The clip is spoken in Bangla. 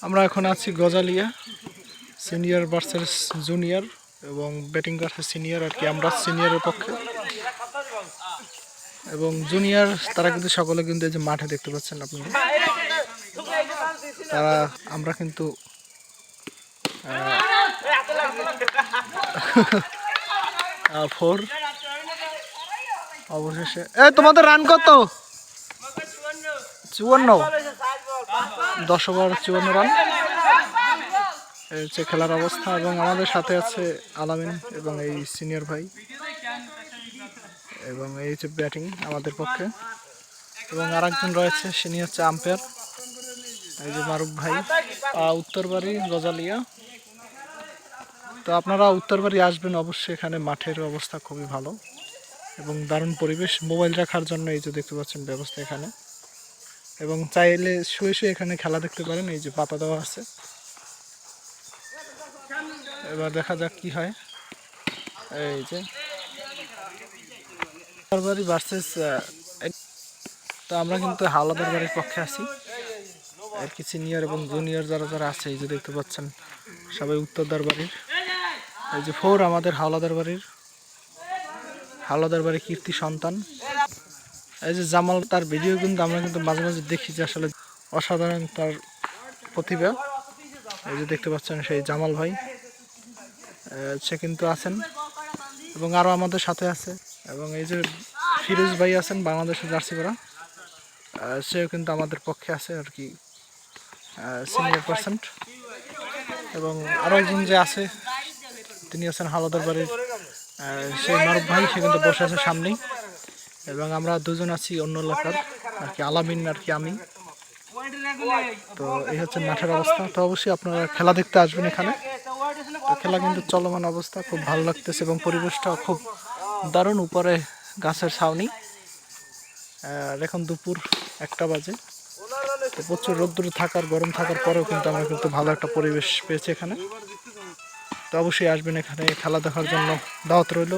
আমরা এখন আছি গজালিয়া সিনিয়র ভার্সেস জুনিয়র এবং ব্যাটিং করছে সিনিয়র আর কি আমরা সিনিয়রের পক্ষে এবং জুনিয়র তারা কিন্তু সকলে কিন্তু এই যে মাঠে দেখতে পাচ্ছেন আপনারা তারা আমরা কিন্তু ফোর অবশেষে তোমাদের রান কত 54 10 ওভার 54 রান এই হচ্ছে খেলার অবস্থা এবং আমাদের সাথে আছে আলামিন এবং এই সিনিয়র ভাই এবং এই হচ্ছে ব্যাটিং আমাদের পক্ষে এবং আরেকজন রয়েছে তিনি হচ্ছে আম্পায়ার এই যে মারুফ ভাই উত্তরবাড়ি গজালিয়া তো আপনারা উত্তরবাড়ি আসবেন অবশ্যই এখানে মাঠের অবস্থা খুবই ভালো এবং দারুণ পরিবেশ মোবাইল রাখার জন্য এই যে দেখতে পাচ্ছেন ব্যবস্থা এখানে এবং চাইলে শুয়ে শুয়ে এখানে খেলা দেখতে পারেন এই যে পাতা দেওয়া আছে এবার দেখা যাক কি হয় এই যে উত্তরবাড়ি ভার্সেস তো আমরা কিন্তু হাওলাদার বাড়ির পক্ষে আছি আর কি সিনিয়র এবং জুনিয়র যারা যারা আছে এই যে দেখতে পাচ্ছেন সবাই উত্তরদার বাড়ির এই যে ফোর আমাদের হাওলাদার বাড়ির কীর্তি সন্তান এই যে জামাল তার ভিডিও কিন্তু আমরা কিন্তু মাঝে মাঝে দেখি যে আসলে অসাধারণ তার প্রতিভা এই যে দেখতে পাচ্ছেন সেই জামাল ভাই সে কিন্তু আছেন এবং আরও আমাদের সাথে আছে এবং এই যে ফিরোজ ভাই আছেন বাংলাদেশের জার্সি করা সেও কিন্তু আমাদের পক্ষে আছে আর কি সিনিয়র পার্সেন্ট এবং আরও একজন যে আছে তিনি আছেন হাওলাদার বাড়ির সেই মারুফ ভাই সে কিন্তু বসে আছে সামনেই এবং আমরা দুজন আছি অন্য এলাকার আর কি আলামিন আর কি আমি তো এই হচ্ছে মাঠের অবস্থা তো অবশ্যই আপনারা খেলা দেখতে আসবেন এখানে তো খেলা কিন্তু চলমান অবস্থা খুব ভালো লাগতেছে এবং পরিবেশটা খুব দারুণ উপরে গাছের ছাউনি এখন দুপুর 1টা বাজে তো প্রচুর রোদ্দুর থাকার গরম থাকার পরেও কিন্তু আমরা কিন্তু ভালো একটা পরিবেশ পেয়েছি এখানে তো অবশ্যই আসবেন এখানে খেলা দেখার জন্য দাওয়াত রইল।